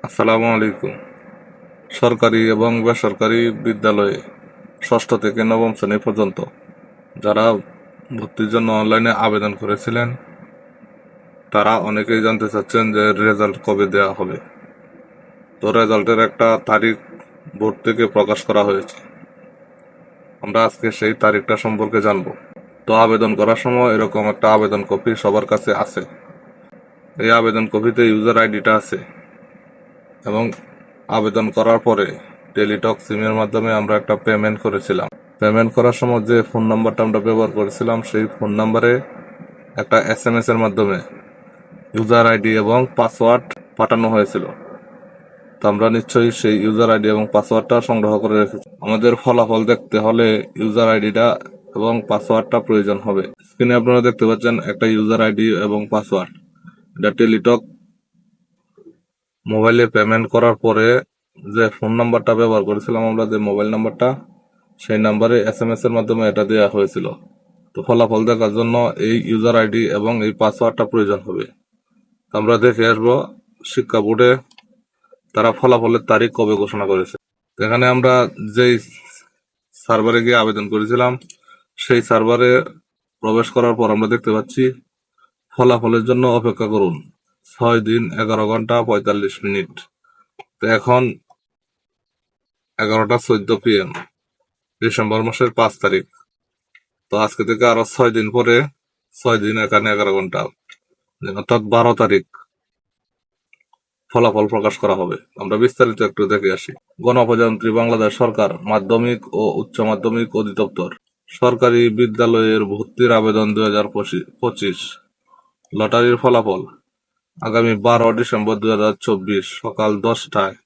আসসালামু আলাইকুম। সরকারি এবং বেসরকারি বিদ্যালয়ে ষষ্ঠ থেকে নবম শ্রেণী পর্যন্ত যারা ভর্তির জন্য অনলাইনে আবেদন করেছিলেন তারা অনেকেই জানতে চাচ্ছেন যে রেজাল্ট কবে দেওয়া হবে। তো রেজাল্টের একটা তারিখ বোর্ড থেকে প্রকাশ করা হয়েছে। আমরা আজকে সেই তারিখটা সম্পর্কে জানব। তো আবেদন করার সময় এরকম একটা আবেদন কপি সবার কাছে আছে। এই আবেদন কপিতে ইউজার আইডিটা আছে এবং আবেদন করার পরে টেলিটক সিমের মাধ্যমে আমরা একটা পেমেন্ট করেছিলাম। পেমেন্ট করার সময় যে ফোন নাম্বারটা আমরা ব্যবহার করেছিলাম সেই ফোন নাম্বারে একটা SMS এর মাধ্যমে ইউজার আইডি এবং পাসওয়ার্ড পাঠানো হয়েছিল। তো আমরা নিশ্চয়ই সেই ইউজার আইডি এবং পাসওয়ার্ডটা সংগ্রহ করে রেখেছি। আমাদের ফলাফল দেখতে হলে ইউজার আইডিটা এবং পাসওয়ার্ডটা প্রয়োজন হবে। স্ক্রিনে আপনারা দেখতে পাচ্ছেন একটা ইউজার আইডি এবং পাসওয়ার্ড। এটা টেলিটক মোবাইলে পেমেন্ট করার পরে যে ফোন নাম্বারটা ব্যবহার করেছিলাম আমরা, যে মোবাইল নাম্বারটা, সেই নাম্বারে SMS এর মাধ্যমে এটা দেওয়া হয়েছিল। তো ফলাফল দেখার জন্য এই ইউজার আইডি এবং এই পাসওয়ার্ডটা প্রয়োজন হবে। আমরা দেখে আসবো শিক্ষা বোর্ডে তারা ফলাফলের তারিখ কবে ঘোষণা করেছে। এখানে আমরা যেই সার্ভারে গিয়ে আবেদন করেছিলাম সেই সার্ভারে প্রবেশ করার পর আমরা দেখতে পাচ্ছি ফলাফলের জন্য অপেক্ষা করুন 6 দিন 11 ঘন্টা 45 মিনিট। তো এখন 11টা 14 PM, ডিসেম্বর মাসের 5 তারিখ। তো আজকে থেকে আরো 6 দিন পরে, 6 দিন এখানে 11 ঘন্টা, অর্থাৎ 12 তারিখ ফলাফল প্রকাশ করা হবে। আমরা বিস্তারিত একটু দেখে আসি। গণপ্রজাতন্ত্রী বাংলাদেশ সরকার মাধ্যমিক ও উচ্চ মাধ্যমিক অধিদপ্তর সরকারি বিদ্যালয়ের ভর্তির আবেদন 2025 লটারির ফলাফল আগামী 12 ডিসেম্বর 2024 সকাল 10টায়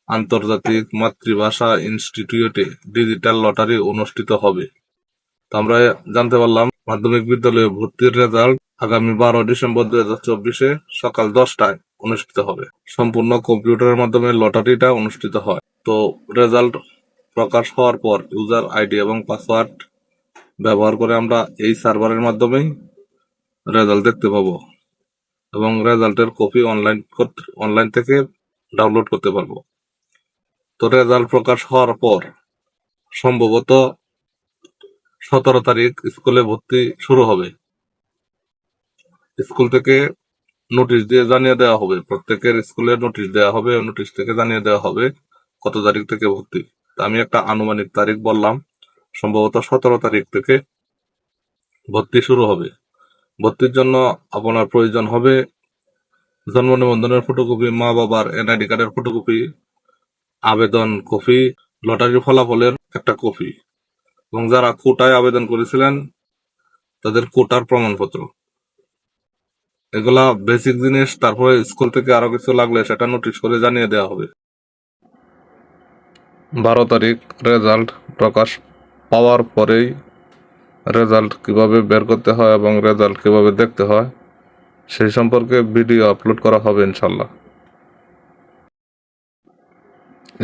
আন্তর্জাতিক মাতৃভাষা ইনস্টিটিউটে ডিজিটাল লটারি অনুষ্ঠিত হবে। তো আমরা জানতে পারলাম মাধ্যমিক বিদ্যালয়ে ভর্তির রেজাল্ট আগামী 12 ডিসেম্বর 2024 সকাল 10টায় অনুষ্ঠিত হবে। সম্পূর্ণ কম্পিউটারের মাধ্যমে লটারিটা অনুষ্ঠিত হয়। তো রেজাল্ট প্রকাশ হওয়ার পর ইউজার আইডি এবং পাসওয়ার্ড ব্যবহার করে আমরা এই সার্ভারের মাধ্যমেই রেজাল্ট দেখতে পাবো এবং রেজাল্টের কপি অনলাইন থেকে ডাউনলোড করতে পারবো। তো রেজাল্ট প্রকাশ হওয়ার পর সম্ভবত 17 তারিখ স্কুলে ভর্তি শুরু হবে। স্কুল থেকে নোটিশ দিয়ে জানিয়ে দেওয়া হবে, প্রত্যেকের স্কুলে নোটিশ দেওয়া হবে, নোটিশ থেকে জানিয়ে দেওয়া হবে কত তারিখ থেকে ভর্তি। আমি একটা আনুমানিক তারিখ বললাম, সম্ভবত 17 তারিখ থেকে ভর্তি শুরু হবে। ভর্তির জন্য আপনার প্রয়োজন হবে জন্ম নিবন্ধনের ফটোকপি, মা বাবার NID কার্ডের ফটোকপি, আবেদন কপি, লটারির ফলাফলের একটা কপি এবং যারা কোটায় আবেদন করেছিলেন তাদের কোটার প্রমাণপত্র। এগুলা বেসিক জিনিস। তারপরে স্কুল থেকে আরো কিছু লাগলে সেটা নোটিশ করে জানিয়ে দেওয়া হবে। 12 তারিখ রেজাল্ট প্রকাশ পাওয়ার পরেই রেজাল্ট কিভাবে বের করতে হয় এবং রেজাল্ট কিভাবে দেখতে হয় সেই সম্পর্কে ভিডিও আপলোড করা হবে ইনশাল্লাহ।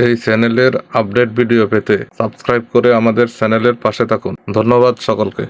এই চ্যানেলের আপডেট ভিডিও পেতে সাবস্ক্রাইব করে আমাদের চ্যানেলের পাশে থাকুন। ধন্যবাদ সকলকে।